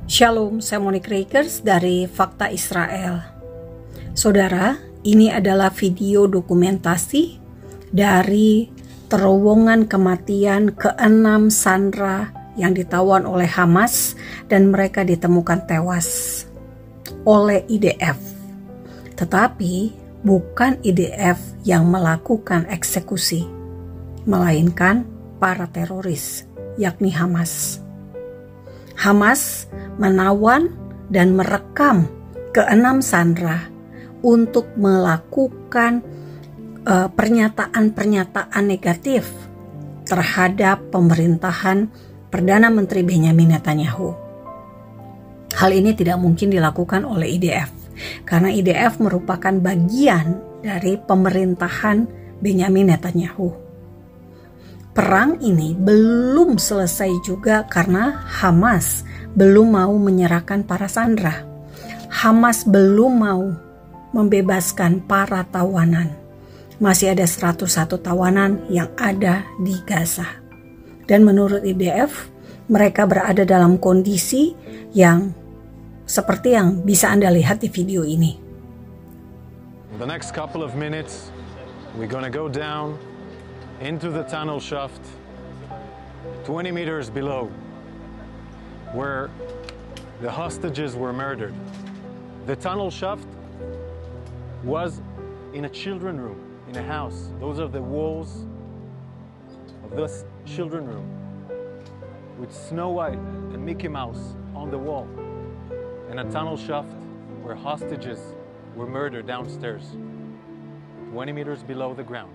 Shalom, saya Monique Rakers dari Fakta Israel. Saudara, ini adalah video dokumentasi dari terowongan kematian ke-6 sandera yang ditawan oleh Hamas dan mereka ditemukan tewas oleh IDF. Tetapi bukan IDF yang melakukan eksekusi, melainkan para teroris, yakni Hamas. Hamas menawan dan merekam ke-6 sandera untuk melakukan pernyataan-pernyataan negatif terhadap pemerintahan Perdana Menteri Benyamin Netanyahu. Hal ini tidak mungkin dilakukan oleh IDF, karena IDF merupakan bagian dari pemerintahan Benyamin Netanyahu. Perang ini belum selesai juga karena Hamas belum mau menyerahkan para sandera. Hamas belum mau membebaskan para tawanan. Masih ada 101 tawanan yang ada di Gaza. Dan menurut IDF, mereka berada dalam kondisi yang seperti yang bisa Anda lihat di video ini. The next couple of minutes, we're gonna go down into the tunnel shaft 20 meters below where the hostages were murdered. The tunnel shaft was in a children's room, in a house. Those are the walls of this children's room with Snow White and Mickey Mouse on the wall, and a tunnel shaft where hostages were murdered downstairs, 20 meters below the ground.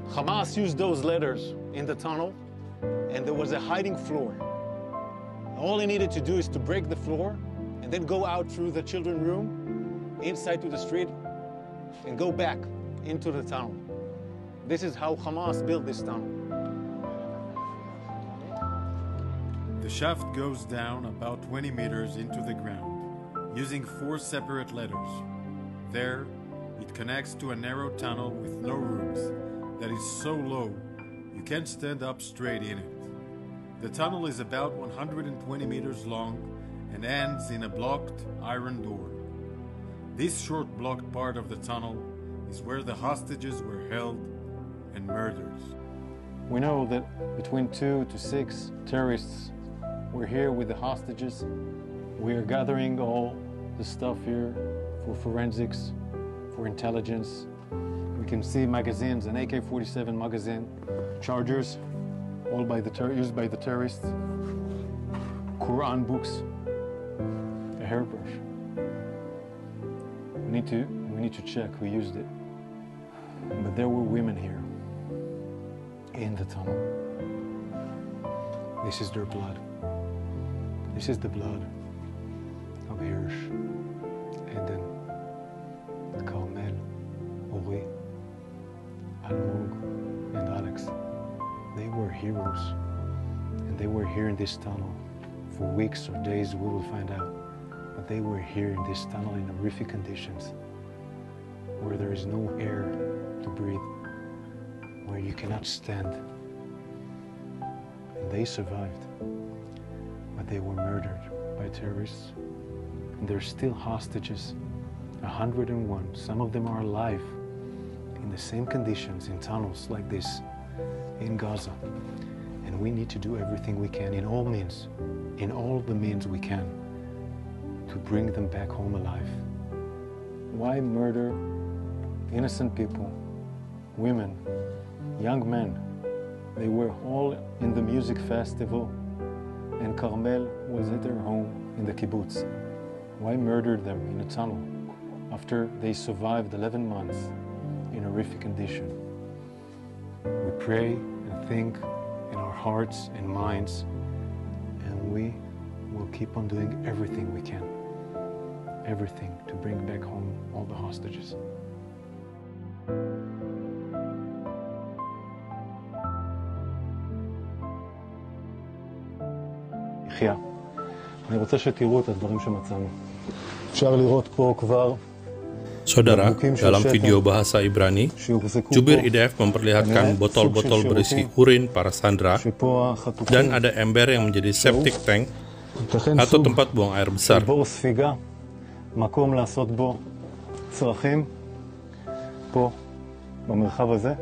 Hamas used those letters in the tunnel, and there was a hiding floor. All he needed to do is to break the floor and then go out through the children's room, inside to the street, and go back into the tunnel. This is how Hamas built this tunnel. The shaft goes down about 20 meters into the ground, using 4 separate letters. There, it connects to a narrow tunnel with no rooms that is so low you can't stand up straight in it. The tunnel is about 120 meters long and ends in a blocked iron door. This short blocked part of the tunnel is where the hostages were held and murdered. We know that between 2 to 6 terrorists were here with the hostages. We are gathering all the stuff here for forensics, for intelligence. We can see magazines, an AK-47 magazine, chargers, all used by the terrorists, Quran books, a hairbrush. We need to check who used it. But there were women here in the tunnel. This is their blood. This is the blood of Hirsch, Eden, Carmel, Ori, Almog, and Alex. They were heroes, and they were here in this tunnel for weeks or days, we will find out. But they were here in this tunnel in horrific conditions, where there is no air to breathe, where you cannot stand. And they survived, but they were murdered by terrorists. And they're still hostages, 101. Some of them are alive in the same conditions in tunnels like this in Gaza. And we need to do everything we can in all the means we can to bring them back home alive. Why murder innocent people, women, young men? They were all in the music festival, and Carmel was at their home in the kibbutz. Why murder them in a tunnel after they survived 11 months in horrific condition? We pray and think in our hearts and minds, and we will keep on doing everything we can, everything to bring back home all the hostages. יחיה. אני רוצה שתראו את הדברים שמצאנו. אפשר לראות פה כבר Saudara, dalam video bahasa Ibrani, jubir IDF memperlihatkan botol-botol berisi urin para sandera dan ada ember yang menjadi septic tank atau tempat buang air besar. מקום לעשות בו צרכים פה במרחב הזה.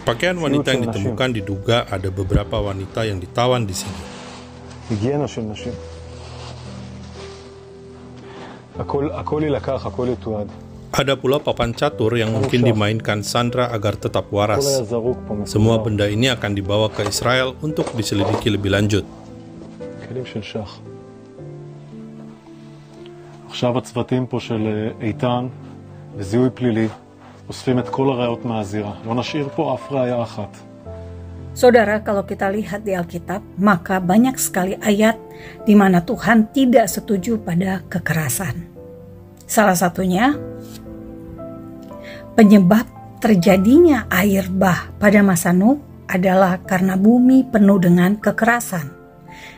Pakaian wanita yang ditemukan diduga ada beberapa wanita yang ditawan di sini. היגיינה של נשים. הכל יילקח, הכל יתועד. Ada pula papan catur yang mungkin dimainkan Sandra agar tetap waras. Semua benda ini akan dibawa ke Israel untuk diselidiki lebih lanjut. כלים של שח. עכשיו הצוותים פה של איתן וזיהוי פלילי אוספים את כל הראיות מהזירה. לא נשאיר פה אף ראיה אחת. Saudara, kalau kita lihat di Alkitab, maka banyak sekali ayat di mana Tuhan tidak setuju pada kekerasan. Salah satunya, penyebab terjadinya air bah pada masa Nuh adalah karena bumi penuh dengan kekerasan.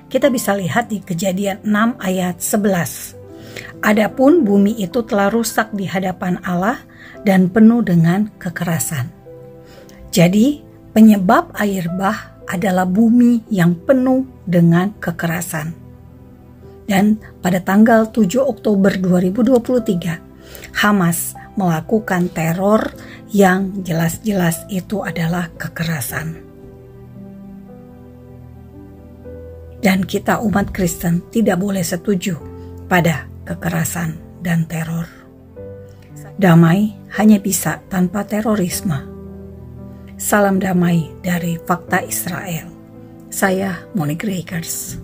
Kita bisa lihat di Kejadian 6 ayat 11. Adapun bumi itu telah rusak di hadapan Allah dan penuh dengan kekerasan. Jadi, penyebab air bah adalah bumi yang penuh dengan kekerasan. Dan pada tanggal 7 Oktober 2023, Hamas melakukan teror yang jelas-jelas itu adalah kekerasan. Dan kita umat Kristen tidak boleh setuju pada kekerasan dan teror. Damai hanya bisa tanpa terorisme. Salam damai dari Fakta Israel. Saya Monique Rakers.